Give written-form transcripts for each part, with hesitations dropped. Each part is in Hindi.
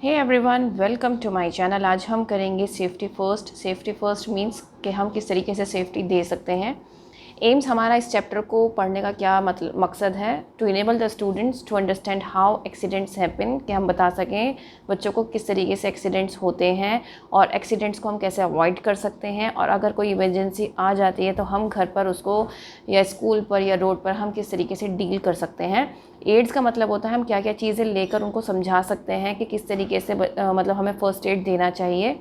Hey everyone, welcome to my channel. आज हम करेंगे safety first. Safety first means कि हम किस तरीके से सेफ्टी दे सकते हैं। एम्स हमारा इस चैप्टर को पढ़ने का क्या मकसद है, to enable the students to understand how accidents happen, कि हम बता सकें बच्चों को किस तरीके से एक्सीडेंट्स होते हैं और एक्सीडेंट्स को हम कैसे अवॉइड कर सकते हैं, और अगर कोई इमरजेंसी आ जाती है तो हम घर पर उसको या स्कूल पर या रोड पर हम किस तरीके से डील कर सकते हैं। एड्स का मतलब होता है हम क्या क्या चीज़ें लेकर उनको समझा सकते हैं कि किस तरीके से मतलब हमें फ़र्स्ट एड देना चाहिए,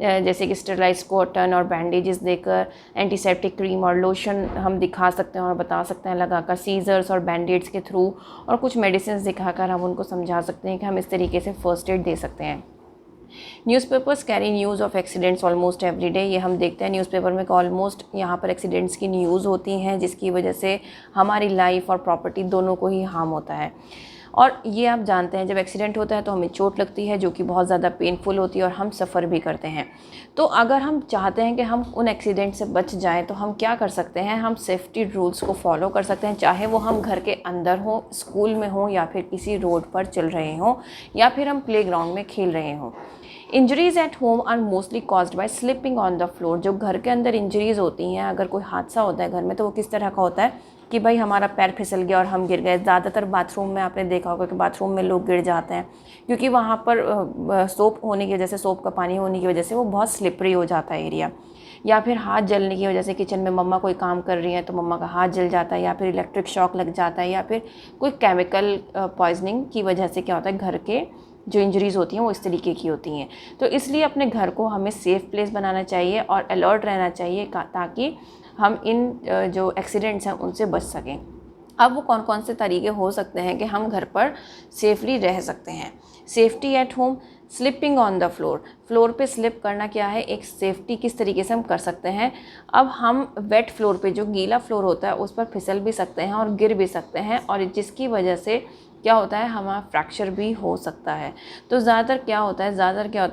जैसे कि स्टेरलाइज कॉटन और बैंडेजेस देकर, एंटीसेप्टिक क्रीम और लोशन हम दिखा सकते हैं और बता सकते हैं लगाकर, सीजर्स और बैंडेड्स के थ्रू, और कुछ मेडिसिन दिखाकर हम उनको समझा सकते हैं कि हम इस तरीके से फ़र्स्ट एड दे सकते हैं। Newspapers carry news of accidents almost every day. ये हम देखते हैं न्यूज़पेपर में ऑलमोस्ट यहाँ पर एक्सीडेंट्स की न्यूज़ होती हैं, जिसकी वजह से हमारी लाइफ और प्रॉपर्टी दोनों को ही हार्म होता है। और ये आप जानते हैं जब एक्सीडेंट होता है तो हमें चोट लगती है, जो कि बहुत ज़्यादा पेनफुल होती है और हम सफ़र भी करते हैं। तो अगर हम चाहते हैं कि हम उन एक्सीडेंट से बच जाएं तो हम क्या कर सकते हैं, हम सेफ्टी रूल्स को फॉलो कर सकते हैं, चाहे वो हम घर के अंदर हों, स्कूल में हों, या फिर किसी रोड पर चल रहे हों, या फिर हम प्लेग्राउंड में खेल रहे हों। Injuries at home are mostly caused by slipping on the floor. जो घर के अंदर इंजरीज़ होती हैं, अगर कोई हादसा होता है घर में, तो वो किस तरह का होता है कि भाई हमारा पैर फिसल गया और हम गिर गए। ज़्यादातर बाथरूम में आपने देखा होगा कि बाथरूम में लोग गिर जाते हैं, क्योंकि वहाँ पर सोप होने की वजह से, सोप का पानी होने की वजह से वो बहुत स्लिपरी हो जाता है एरिया। या फिर हाथ जलने की वजह से, किचन में मम्मा कोई काम कर रही हैं तो मम्मा का हाथ जल जाता है, या फिर इलेक्ट्रिक शॉक लग जाता है, या फिर कोई केमिकल पॉइजनिंग की वजह से क्या होता है, घर के जो इंजरीज़ होती हैं वो इस तरीके की होती हैं। तो इसलिए अपने घर को हमें सेफ़ प्लेस बनाना चाहिए और अलर्ट रहना चाहिए, ताकि हम इन जो एक्सीडेंट्स हैं उनसे बच सकें। अब वो कौन कौन से तरीके हो सकते हैं कि हम घर पर सेफली रह सकते हैं। Safety at home, slipping on the floor. Floor पे स्लिप करना क्या है, एक सेफ्टी किस तरीके से हम कर सकते हैं। अब हम वेट फ्लोर पे, जो गीला फ्लोर होता है, उस पर फिसल भी सकते हैं और गिर भी सकते हैं, और जिसकी वजह से क्या होता है, हमारा फ्रैक्चर भी हो सकता है। तो ज़्यादातर क्या होता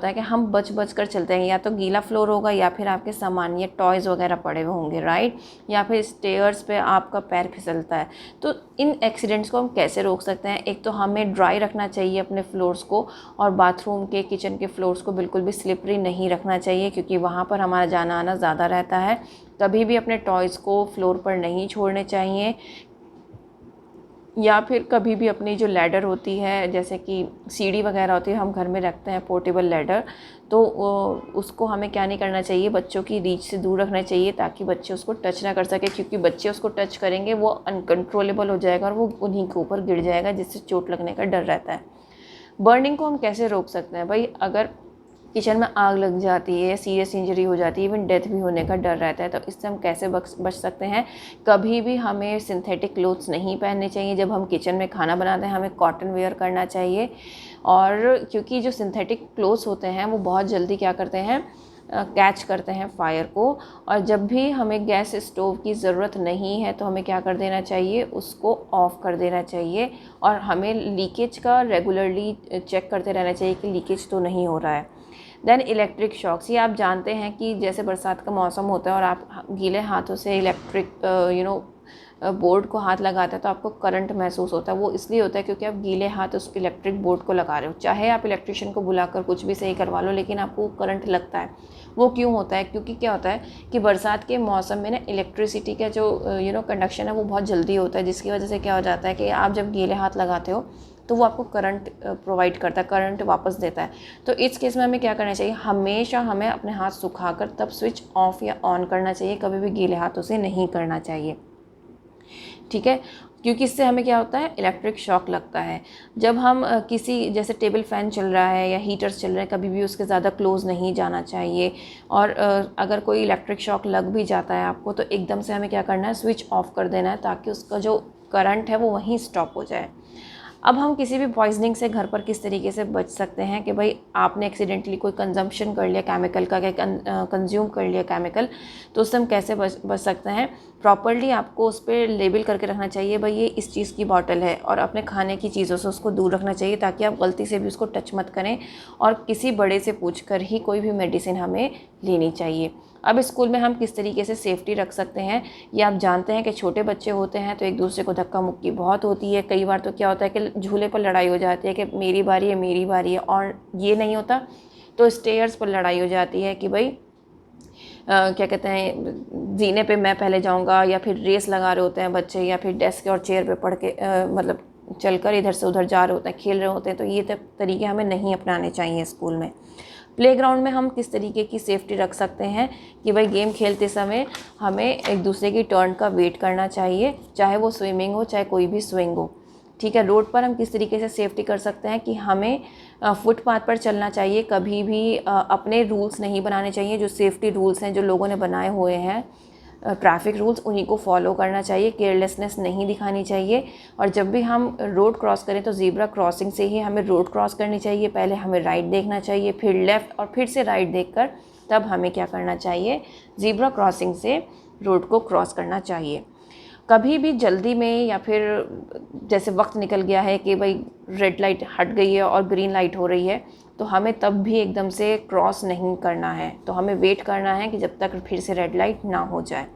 है कि हम बच कर चलते हैं, या तो गीला फ्लोर होगा, या फिर आपके सामान या टॉयज़ वगैरह पड़े हुए होंगे, राइट, या फिर स्टेयर्स पे आपका पैर फिसलता है। तो इन एक्सीडेंट्स को हम कैसे रोक सकते हैं, एक तो हमें ड्राई रखना चाहिए अपने फ्लोर्स को, और बाथरूम के, किचन के फ्लोर्स को बिल्कुल भी स्लिपरी नहीं रखना चाहिए, क्योंकि वहाँ पर हमारा जाना आना ज़्यादा रहता है। कभी भी अपने टॉयज़ को फ्लोर पर नहीं छोड़ने चाहिए, या फिर कभी भी अपनी जो लैडर होती है, जैसे कि सीढ़ी वगैरह होती है, हम घर में रखते हैं पोर्टेबल लैडर, तो उसको हमें क्या नहीं करना चाहिए, बच्चों की रीच से दूर रखना चाहिए, ताकि बच्चे उसको टच ना कर सके, क्योंकि बच्चे उसको टच करेंगे वो अनकंट्रोलेबल हो जाएगा और वो उन्हीं के ऊपर गिर जाएगा, जिससे चोट लगने का डर रहता है। बर्निंग को हम कैसे रोक सकते हैं भाई, अगर किचन में आग लग जाती है, सीरियस इंजरी हो जाती है, इवन डेथ भी होने का डर रहता है, तो इससे हम कैसे बच सकते हैं। कभी भी हमें सिंथेटिक क्लोथ्स नहीं पहनने चाहिए। जब हम किचन में खाना बनाते हैं हमें कॉटन वेयर करना चाहिए, और क्योंकि जो सिंथेटिक क्लोथ्स होते हैं वो बहुत जल्दी क्या करते हैं, कैच करते हैं फायर को, और जब भी हमें गैस स्टोव की ज़रूरत नहीं है तो हमें क्या कर देना चाहिए, उसको ऑफ़ कर देना चाहिए, और हमें लीकेज का रेगुलरली चेक करते रहना चाहिए कि लीकेज तो नहीं हो रहा है। देन इलेक्ट्रिक शॉक्स, ये आप जानते हैं कि जैसे बरसात का मौसम होता है और आप गीले हाथों से इलेक्ट्रिक बोर्ड को हाथ लगाते हैं तो आपको करंट महसूस होता है। वो इसलिए होता है क्योंकि आप गीले हाथ उस इलेक्ट्रिक बोर्ड को लगा रहे हो। चाहे आप इलेक्ट्रिशियन को बुलाकर कुछ भी सही करवा लो, लेकिन आपको करंट लगता है। वो क्यों होता है, क्योंकि क्या होता है कि बरसात के मौसम में ना इलेक्ट्रिसिटी का जो कंडक्शन है वो बहुत जल्दी होता है, जिसकी वजह से क्या हो जाता है कि आप जब गीले हाथ लगाते हो तो वो आपको करंट प्रोवाइड करता है, करंट वापस देता है। तो इस केस में हमें क्या करना चाहिए, हमेशा हमें अपने हाथ सुखाकर तब स्विच ऑफ या ऑन करना चाहिए, कभी भी गीले हाथों से नहीं करना चाहिए, ठीक है। क्योंकि इससे हमें क्या होता है, इलेक्ट्रिक शॉक लगता है। जब हम किसी, जैसे टेबल फ़ैन चल रहा है या हीटर्स चल रहे हैं, कभी भी उसके ज़्यादा क्लोज़ नहीं जाना चाहिए। और अगर कोई इलेक्ट्रिक शॉक लग भी जाता है आपको, तो एकदम से हमें क्या करना है, स्विच ऑफ कर देना है, ताकि उसका जो करंट है वो वहीं स्टॉप हो जाए। अब हम किसी भी पॉइजनिंग से घर पर किस तरीके से बच सकते हैं कि भाई आपने एक्सीडेंटली कोई कंजम्पशन कर लिया केमिकल का, कंज्यूम कर लिया केमिकल, तो उससे हम कैसे बच सकते हैं। प्रॉपर्ली आपको उस पर लेबल करके रखना चाहिए, भाई ये इस चीज़ की बॉटल है, और अपने खाने की चीज़ों से उसको दूर रखना चाहिए, ताकि आप गलती से भी उसको टच मत करें, और किसी बड़े से पूछकर ही कोई भी मेडिसिन हमें लेनी चाहिए। अब स्कूल में हम किस तरीके से सेफ्टी रख सकते हैं, ये आप जानते हैं कि छोटे बच्चे होते हैं तो एक दूसरे को धक्का मुक्की बहुत होती है। कई बार तो क्या होता है कि झूले पर लड़ाई हो जाती है कि मेरी बारी है मेरी बारी है, और ये नहीं होता तो स्टेयर्स पर लड़ाई हो जाती है कि भाई क्या कहते हैं, जीने पे मैं पहले जाऊंगा, या फिर रेस लगा रहे होते हैं बच्चे, या फिर डेस्क और चेयर पे पढ़ के मतलब चलकर इधर से उधर जा रहे होते हैं, खेल रहे होते हैं। तो ये तरीके हमें नहीं अपनाने चाहिए स्कूल में। प्लेग्राउंड में हम किस तरीके की सेफ्टी रख सकते हैं कि भाई गेम खेलते समय हमें एक दूसरे की टर्न का वेट करना चाहिए, चाहे वो स्विमिंग हो चाहे कोई भी स्विंग हो, ठीक है। रोड पर हम किस तरीके से सेफ्टी कर सकते हैं कि हमें फुटपाथ पर चलना चाहिए, कभी भी अपने रूल्स नहीं बनाने चाहिए। जो सेफ्टी रूल्स हैं जो लोगों ने बनाए हुए हैं, ट्रैफिक रूल्स, उन्हीं को फॉलो करना चाहिए, केयरलेसनेस नहीं दिखानी चाहिए। और जब भी हम रोड क्रॉस करें तो ज़ीब्रा क्रॉसिंग से ही हमें रोड क्रॉस करनी चाहिए। पहले हमें राइट देखना चाहिए, फिर लेफ़्ट, और फिर से राइट देखकर तब हमें क्या करना चाहिए, ज़ीब्रा क्रॉसिंग से रोड को क्रॉस करना चाहिए। कभी भी जल्दी में, या फिर जैसे वक्त निकल गया है कि भाई रेड लाइट हट गई है और ग्रीन लाइट हो रही है, तो हमें तब भी एकदम से क्रॉस नहीं करना है। तो हमें वेट करना है कि जब तक फिर से रेड लाइट ना हो जाए।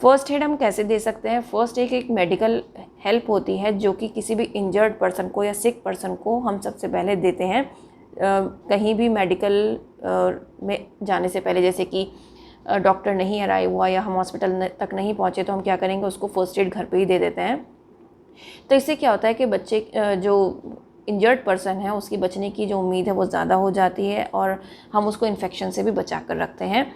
फ़र्स्ट एड हम कैसे दे सकते हैं? फ़र्स्ट एड एक मेडिकल हेल्प होती है जो कि किसी भी इंजर्ड पर्सन को या सिक पर्सन को हम सबसे पहले देते हैं। कहीं भी मेडिकल में जाने से पहले, जैसे कि डॉक्टर नहीं अराइव हुआ या हम हॉस्पिटल तक नहीं पहुँचे, तो हम क्या करेंगे, उसको फ़र्स्ट एड घर पे ही दे देते हैं। तो इससे क्या होता है कि बच्चे जो इंजर्ड पर्सन है उसकी बचने की जो उम्मीद है वो ज़्यादा हो जाती है, और हम उसको इन्फेक्शन से भी बचा कर रखते हैं।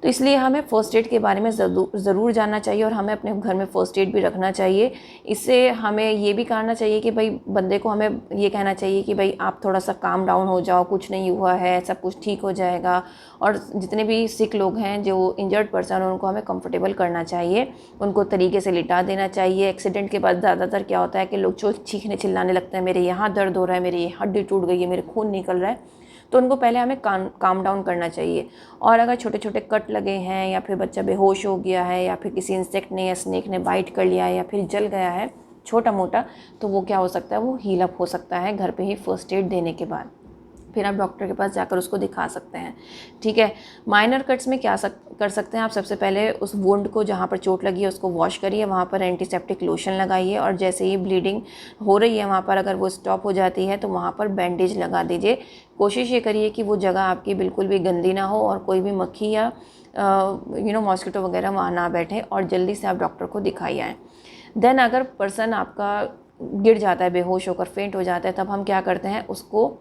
तो इसलिए हमें फ़र्स्ट एड के बारे में ज़रूर जानना चाहिए, और हमें अपने घर में फ़र्स्ट एड भी रखना चाहिए। इससे हमें ये भी कहना चाहिए कि भाई बंदे को हमें ये कहना चाहिए कि भाई आप थोड़ा सा काम डाउन हो जाओ, कुछ नहीं हुआ है, सब कुछ ठीक हो जाएगा। और जितने भी सिक लोग हैं, जो इंजर्ड पर्सन, उनको हमें कंफर्टेबल करना चाहिए, उनको तरीके से लिटा देना चाहिए। एक्सीडेंट के बाद ज़्यादातर क्या होता है कि लोग चीखने चिल्लाने लगते हैं, मेरे यहाँ दर्द हो रहा है, मेरी हड्डी टूट गई है, मेरे खून निकल रहा है। तो उनको पहले हमें काम डाउन करना चाहिए। और अगर छोटे छोटे कट लगे हैं, या फिर बच्चा बेहोश हो गया है, या फिर किसी इंसेक्ट ने या स्नेक ने बाइट कर लिया है, या फिर जल गया है छोटा मोटा, तो वो क्या हो सकता है, वो हील अप हो सकता है घर पे ही फ़र्स्ट एड देने के बाद। फिर आप डॉक्टर के पास जाकर उसको दिखा सकते हैं, ठीक है। माइनर कट्स में क्या कर सकते हैं आप, सबसे पहले उस वुंड को जहाँ पर चोट लगी है उसको वॉश करिए, वहाँ पर एंटीसेप्टिक लोशन लगाइए, और जैसे ही ब्लीडिंग हो रही है वहाँ पर अगर वो स्टॉप हो जाती है तो वहाँ पर बैंडेज लगा दीजिए। कोशिश ये करिए कि वो जगह आपकी बिल्कुल भी गंदी ना हो, और कोई भी मक्खी या मॉस्किटो वगैरह वहाँ ना बैठे, और जल्दी से आप डॉक्टर को दिखाई आएँ। देन अगर पर्सन आपका गिर जाता है, बेहोश होकर फेंट हो जाता है, तब हम क्या करते हैं, उसको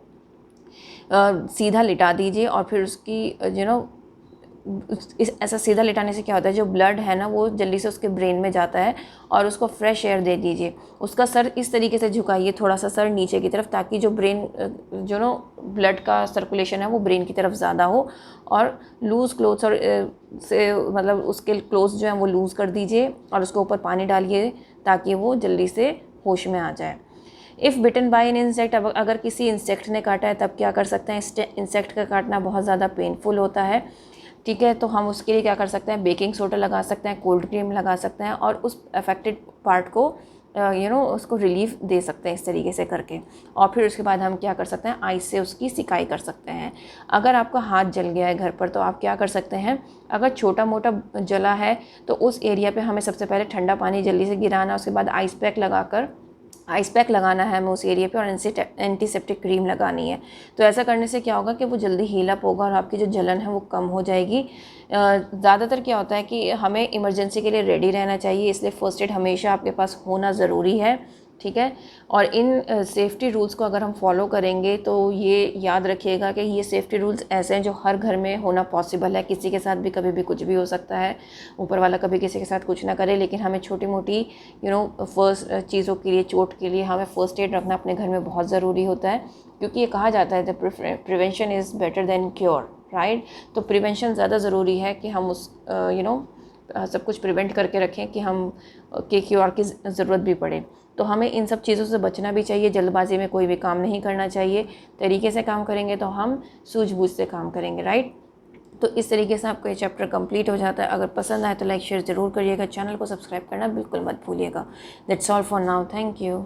सीधा लिटा दीजिए, और फिर उसकी ऐसा सीधा लिटाने से क्या होता है, जो ब्लड है ना वो जल्दी से उसके ब्रेन में जाता है, और उसको फ्रेश एयर दे दीजिए। उसका सर इस तरीके से झुकाइए, थोड़ा सा सर नीचे की तरफ, ताकि जो ब्रेन ब्लड का सर्कुलेशन है वो ब्रेन की तरफ ज़्यादा हो। और लूज़ क्लोथ्स और से मतलब उसके क्लोथ्स जो हैं वो लूज़ कर दीजिए, और उसके ऊपर पानी डालिए ताकि वो जल्दी से होश में आ जाए। If bitten by an insect, अगर किसी इंसेक्ट ने काटा है तब क्या कर सकते हैं, इंसेक्ट का काटना बहुत ज़्यादा पेनफुल होता है, ठीक है। तो हम उसके लिए क्या कर सकते हैं, बेकिंग सोडा लगा सकते हैं, कोल्ड क्रीम लगा सकते हैं, और उस अफेक्टेड पार्ट को उसको रिलीफ दे सकते हैं इस तरीके से करके। और फिर उसके बाद हम क्या कर सकते हैं, आइस से उसकी सिकाई कर सकते हैं। अगर आपका हाथ जल गया है घर पर तो आप क्या कर सकते हैं, अगर छोटा मोटा जला है तो उस एरिया पे हमें सबसे पहले ठंडा पानी जल्दी से गिराना, उसके बाद आइस पैक लगाना है हमें उस एरिया पे, और एंटीसेप्टिक क्रीम लगानी है। तो ऐसा करने से क्या होगा कि वो जल्दी हील अप होगा, और आपकी जो जलन है वो कम हो जाएगी। ज़्यादातर क्या होता है कि हमें इमरजेंसी के लिए रेडी रहना चाहिए, इसलिए फ़र्स्ट एड हमेशा आपके पास होना ज़रूरी है, ठीक है। और इन सेफ्टी रूल्स को अगर हम फॉलो करेंगे तो ये याद रखिएगा कि ये सेफ्टी रूल्स ऐसे हैं जो हर घर में होना पॉसिबल है। किसी के साथ भी कभी भी कुछ भी हो सकता है, ऊपर वाला कभी किसी के साथ कुछ ना करे, लेकिन हमें छोटी मोटी फर्स्ट चीज़ों के लिए, चोट के लिए हमें फ़र्स्ट एड रखना अपने घर में बहुत ज़रूरी होता है, क्योंकि ये कहा जाता है the prevention is better than cure, right. तो प्रिवेंशन ज़्यादा ज़रूरी है कि हम उस सब कुछ प्रिवेंट करके रखें कि हम क्योर की ज़रूरत भी पड़े। तो हमें इन सब चीज़ों से बचना भी चाहिए, जल्दबाजी में कोई भी काम नहीं करना चाहिए। तरीके से काम करेंगे तो हम सूझबूझ से काम करेंगे, राइट। तो इस तरीके से आपका ये चैप्टर कंप्लीट हो जाता है। अगर पसंद आए तो लाइक शेयर ज़रूर करिएगा, चैनल को सब्सक्राइब करना बिल्कुल मत भूलिएगा। That's all for now, thank you.